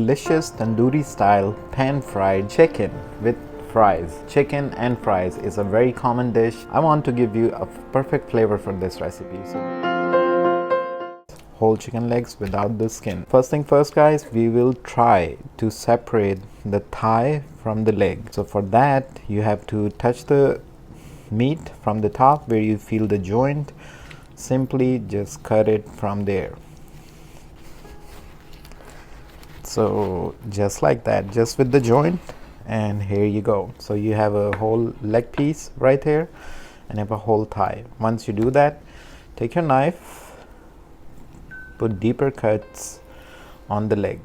Delicious tandoori style pan fried chicken with fries. Chicken and fries is a very common dish. I want to give you a perfect flavor for this recipe. So, whole chicken legs without the skin. First thing first, guys, we will try to separate the thigh from the leg. So for that, you have to touch the meat from the top where you feel the joint. Simply just cut it from there. So just like that, just with the joint, and here you go. So you have a whole leg piece right here and have a whole thigh. Once you do that, take your knife, put deeper cuts on the leg,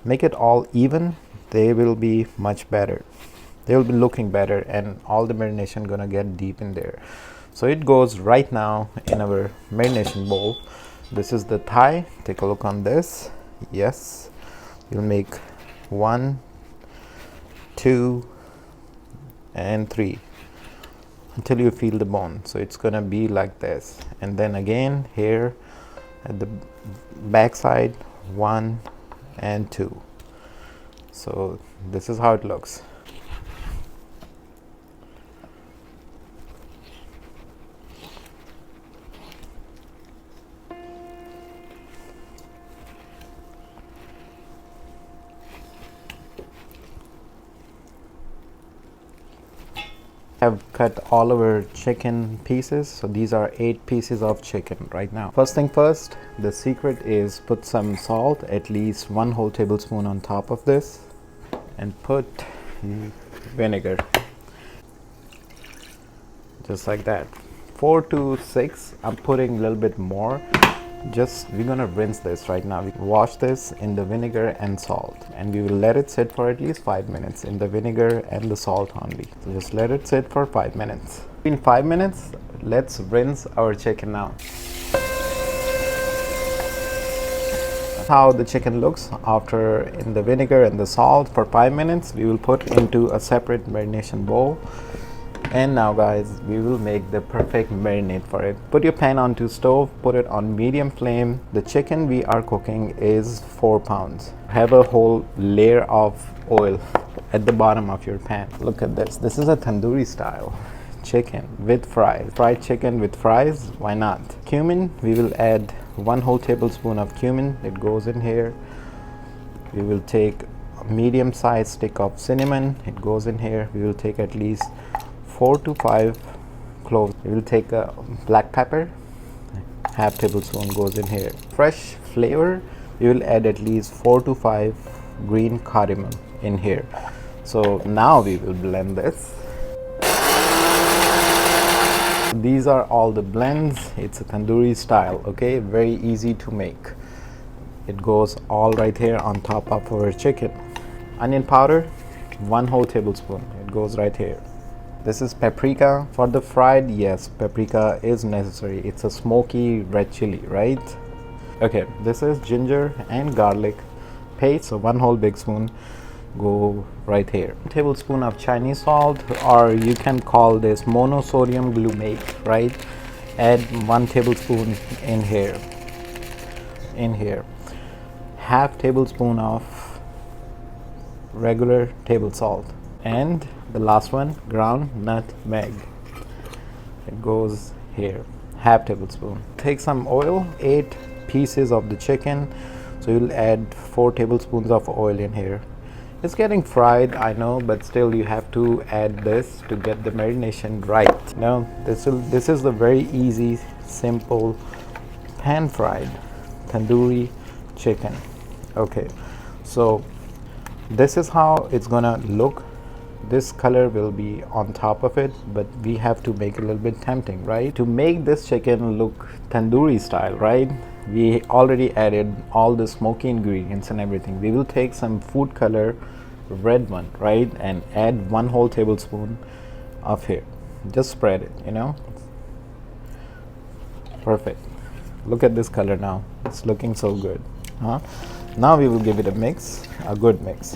make it all even. They will be much better, they will be looking better, and all the marination gonna get deep in there. So it goes right now in our marination bowl. This is the thigh. Take a look on this. Yes, you'll make 1, 2 and 3 until you feel the bone. So it's gonna be like this, and then again here at the back side, 1 and 2. So this is how it looks. Have cut all our chicken pieces. So these are 8 pieces of chicken right now. First thing first, the secret is put some salt, at least 1 whole tablespoon on top of this, and put vinegar just like that. 4 to 6. I'm putting a little bit more. Just we're gonna rinse this right now. We wash this in the vinegar and salt, and we will let it sit for at least 5 minutes in the vinegar and the salt only. So just let it sit for 5 minutes. In 5 minutes, let's rinse our chicken now. How the chicken looks after in the vinegar and the salt for 5 minutes. We will put into a separate marination bowl. And now, guys, we will make the perfect marinade for it. Put your pan onto stove, put it on medium flame. The chicken we are cooking is 4 pounds. Have a whole layer of oil at the bottom of your pan. Look at this. This is a tandoori style chicken with fries. Fried chicken with fries, why not? Cumin, we will add 1 whole tablespoon of cumin. It goes in here. We will take a medium-sized stick of cinnamon. It goes in here. We will take at least 4 to 5 cloves. We will take a black pepper, half tablespoon goes in here. Fresh flavor, we will add at least 4 to 5 green cardamom in here. So now we will blend this. These are all the blends. It's a tandoori style, okay, very easy to make. It goes all right here on top of our chicken. Onion powder, 1 whole tablespoon. It goes right here. This is paprika. For the fried, yes, paprika is necessary. It's a smoky red chili, right? Okay, this is ginger and garlic paste. So 1 whole big spoon go right here. 1 tablespoon of Chinese salt, or you can call this monosodium glutamate, right? Add 1 tablespoon in here. Half tablespoon of regular table salt, and the last one, ground nutmeg. It goes here, half tablespoon. Take some oil, 8 pieces of the chicken, so you'll add 4 tablespoons of oil in here. It's getting fried, I know, but still you have to add this to get the marination right. Now this is the very easy, simple pan fried tandoori chicken. Okay, so this is how it's gonna look. This color will be on top of it, but we have to make it a little bit tempting, right? To make this chicken look tandoori style, right? We already added all the smoky ingredients and everything. We will take some food color, red one, right? And add 1 whole tablespoon of here. Just spread it, you know? Perfect. Look at this color now. It's looking so good, huh? Now we will give it a mix, a good mix.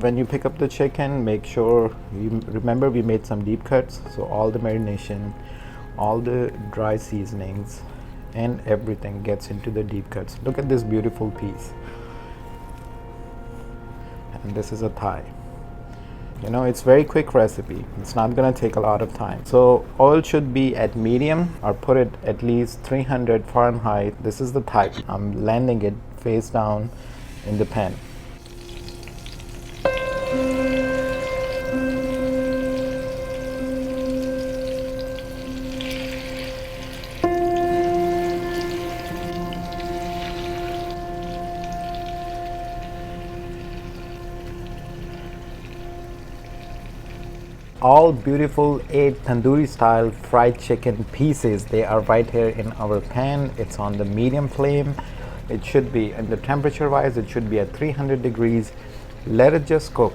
When you pick up the chicken, make sure you remember we made some deep cuts, so all the marination, all the dry seasonings and everything gets into the deep cuts. Look at this beautiful piece. and this is a thigh. You know, it's very quick recipe. It's not gonna take a lot of time. So oil should be at medium, or put it at least 300 Fahrenheit. This is the thigh. I'm landing it face down in the pan. All beautiful 8 tandoori style fried chicken pieces, they are right here in our pan. It's on the medium flame. It should be, and the temperature wise, it should be at 300 degrees. Let it just cook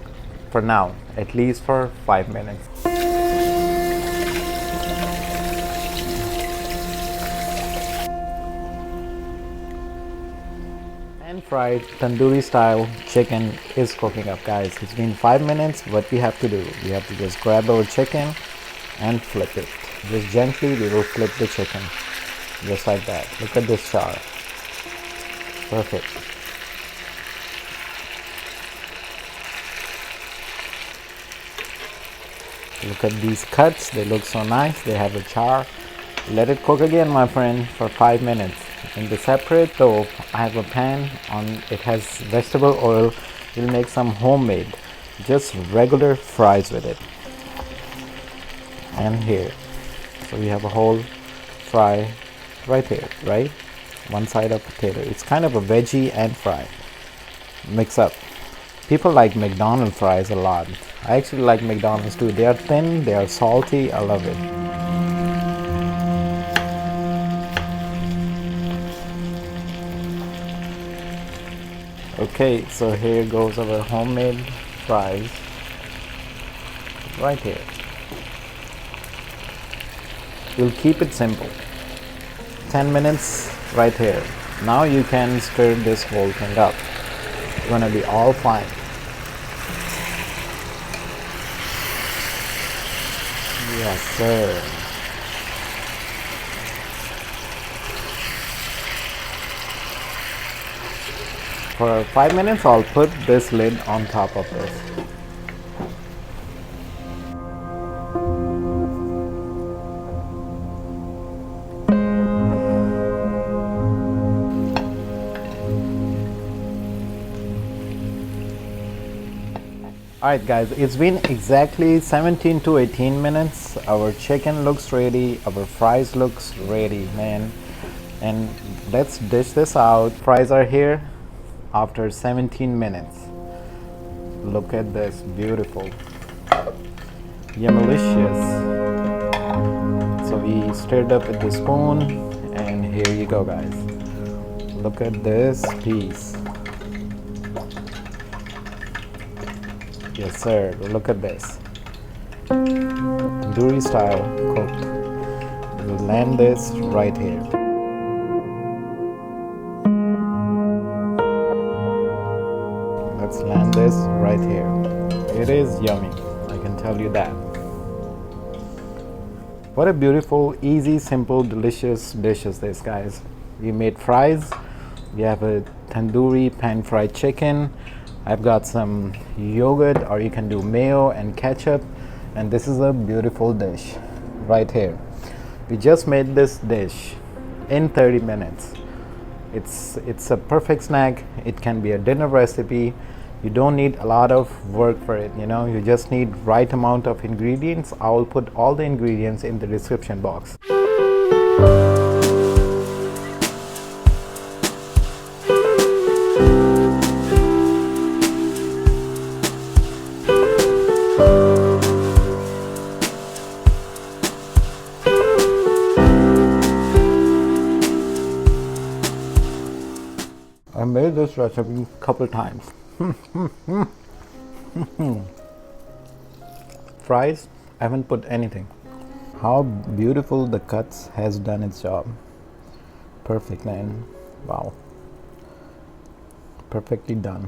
for now, at least for 5 minutes. Fried tandoori style chicken is cooking up, guys. It's been 5 minutes. What we have to do, we have to just grab our chicken and flip it. Just gently we will flip the chicken, just like that. Look at this char. Perfect. Look at these cuts, they look so nice. They have a char. Let it cook again, my friend, for 5 minutes. In the separate stove, I have a pan on, it has vegetable oil. We'll make some homemade, just regular fries with it. And here, so we have a whole fry right here, right? One side of potato. It's kind of a veggie and fry mix up. People like McDonald's fries a lot. I actually like McDonald's too. They are thin, they are salty. I love it. Okay, so here goes our homemade fries right here. We'll keep it simple. 10 minutes right here. Now you can stir this whole thing up. It's gonna be all fine. Yes, sir. For 5 minutes, I'll put this lid on top of this. Alright guys, it's been exactly 17 to 18 minutes. Our chicken looks ready, our fries looks ready, man. And let's dish this out. Fries are here after 17 minutes. Look at this, beautiful. Yummalicious. So we stirred up with the spoon, and here you go, guys. Look at this piece. Yes sir, look at this. Tandoori style cooked. We'll land this right here. Let's land this right here. It is yummy, I can tell you that. What a beautiful, easy, simple, delicious dish is this, guys. We made fries. We have a tandoori pan fried chicken. I've got some yogurt, or you can do mayo and ketchup, and this is a beautiful dish right here. We just made this dish in 30 minutes. It's a perfect snack. It can be a dinner recipe. You don't need a lot of work for it, you know. You just need right amount of ingredients. I will put all the ingredients in the description box. I made this recipe a couple times. Fries, I haven't put anything. How beautiful the cuts has done its job. Perfect, man. Wow. Perfectly done.